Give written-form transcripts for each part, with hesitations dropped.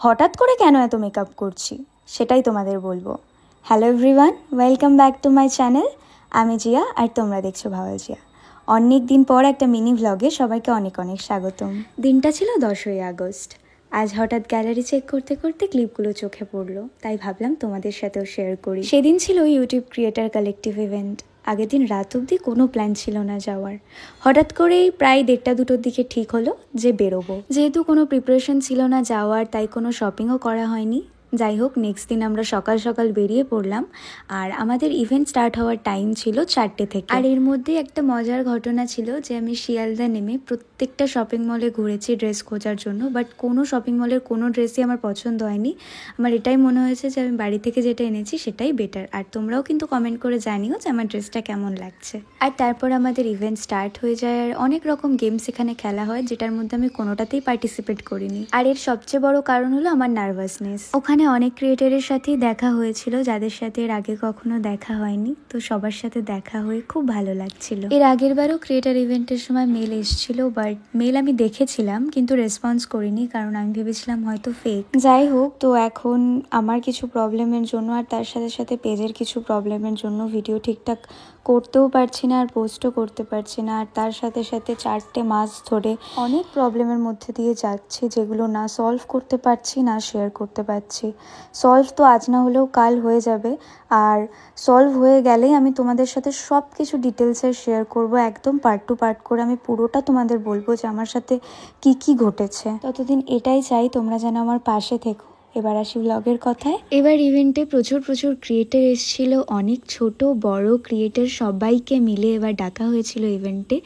হঠাৎ করে কেন এত মেকআপ করছি সেটাই তোমাদের বলবো। Hello everyone, welcome back to my channel. আমি জিয়া আর তোমরা দেখছো ভাওয়াল জিয়া। অনেক দিন পর একটা মিনি ভ্লগে সবাইকে অনেক অনেক স্বাগতম। দিনটা ছিল 10ই আগস্ট। আজ হঠাৎ গ্যালারি চেক করতে করতে ক্লিপগুলো চোখে পড়লো, তাই ভাবলাম তোমাদের সাথেও শেয়ার করি। সেদিন ছিল ইউটিউব ক্রিয়েটার কালেকটিভ ইভেন্ট। আগের দিন রাত অবধি কোনো প্ল্যান ছিল না যাওয়ার। হঠাৎ করেই প্রায় 1:30-2টোর দিকে ঠিক হলো যে বেরোবো। যেহেতু কোনো প্রিপারেশন ছিল না যাওয়ার, তাই কোনো শপিংও করা হয়নি। যাই হোক, নেক্সট দিন আমরা সকাল সকাল বেরিয়ে পড়লাম। আর আমাদের ইভেন্ট স্টার্ট হওয়ার টাইম ছিল 4টে থেকে। আর এর মধ্যে একটা মজার ঘটনা ছিল যে আমি শিয়ালদা নেমে প্রত্যেকটা শপিং মলে ঘুরেছি ড্রেস খোঁজার জন্য, বাট কোনো শপিং মলের কোনো ড্রেসই আমার পছন্দ হয়নি। আমার এটাই মনে হয়েছে যে আমি বাড়ি থেকে যেটা এনেছি সেটাই বেটার। আর তোমরাও কিন্তু কমেন্ট করে জানিও যে আমার ড্রেসটা কেমন লাগছে। আর তারপর আমাদের ইভেন্ট স্টার্ট হয়ে যায়। আর অনেক রকম গেমস এখানে খেলা হয়, যেটার মধ্যে আমি কোনোটাতেই পার্টিসিপেট করিনি। আর এর সবচেয়ে বড় কারণ হলো আমার নার্ভাসনেস। ওখানে অনেক ক্রিয়েটারের সাথেই দেখা হয়েছিল যাদের সাথে এর আগে কখনো দেখা হয়নি, তো সবার সাথে দেখা হয়ে খুব ভালো লাগছিল। এর আগের বারও ক্রিয়েটার ইভেন্টের সময় মেল এসেছিল, বাট মেল আমি দেখেছিলাম কিন্তু রেসপন্স করিনি, কারণ আমি ভেবেছিলাম হয়তো ফেক। যাই হোক, তো এখন আমার কিছু প্রবলেমের জন্য আর তার সাথে সাথে পেজের কিছু প্রবলেমের জন্য ভিডিও ঠিকঠাক করতেও পারছি না আর পোস্টও করতে পারছি না। আর তার সাথে সাথে 4টে মাস ধরে অনেক প্রবলেমের মধ্যে দিয়ে যাচ্ছি, যেগুলো না সলভ করতে পারছি না শেয়ার করতে পারছি। সলভ তো আজ না হলেও কাল হয়ে যাবে, আর সলভ হয়ে গেলেই আমি তোমাদের সাথে সব কিছু ডিটেলসে শেয়ার করব। একদম পার্ট টু পার্ট করে আমি পুরোটা তোমাদের বলবো যে আমার সাথে কি কি ঘটেছে। ততদিন এটাই চাই, তোমরা যেন আমার পাশে থেকো। এবার আসি ব্লগের কথায়। এবার ইভেন্টে প্রচুর ক্রিয়েটার এসেছিল, অনেক ছোট বড় ক্রিয়েটার সবাইকে মিলে এবার ডাকা হয়েছিল ইভেন্টে।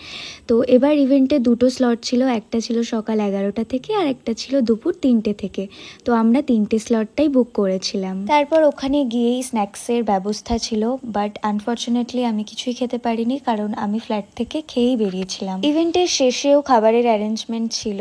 তো এবার ইভেন্টে 2টো স্লট ছিল, একটা ছিল সকাল 11টা থেকে আর একটা ছিল দুপুর 3টে থেকে। তো আমরা 3টে স্লটটাই বুক করেছিলাম। তারপর ওখানে গিয়েই স্ন্যাক্সের ব্যবস্থা ছিল, বাট আনফর্চুনেটলি আমি কিছুই খেতে পারিনি, কারণ আমি ফ্ল্যাট থেকে খেয়েই বেরিয়েছিলাম। ইভেন্টের শেষেও খাবারের অ্যারেঞ্জমেন্ট ছিল,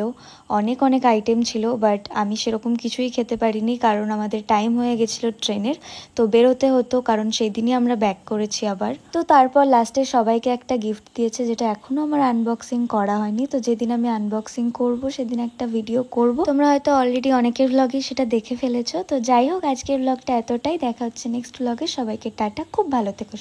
অনেক আইটেম ছিল, বাট আমি সেরকম কিছুই খেতে পারিনি, কারণ আমাদের টাইম হয়ে গেছিল ট্রেনের, তো বেরোতে হতো, কারণ সেই দিনই আমরা ব্যাক করেছি আবার। তো তারপর লাস্টে সবাইকে একটা গিফট দিয়েছে, যেটা এখনো আমার আনবক্সিং করা হয়নি। তো যেদিন আমি আনবক্সিং করব সেদিন একটা ভিডিও করব। তোমরা হয়তো অলরেডি অনেকের ব্লগে সেটা দেখে ফেলেছো। তো যাই হোক, আজকের ব্লগটা এতটাই। দেখা হচ্ছে নেক্সট ব্লগে। সবাইকে টাটা, খুব ভালো থেকো।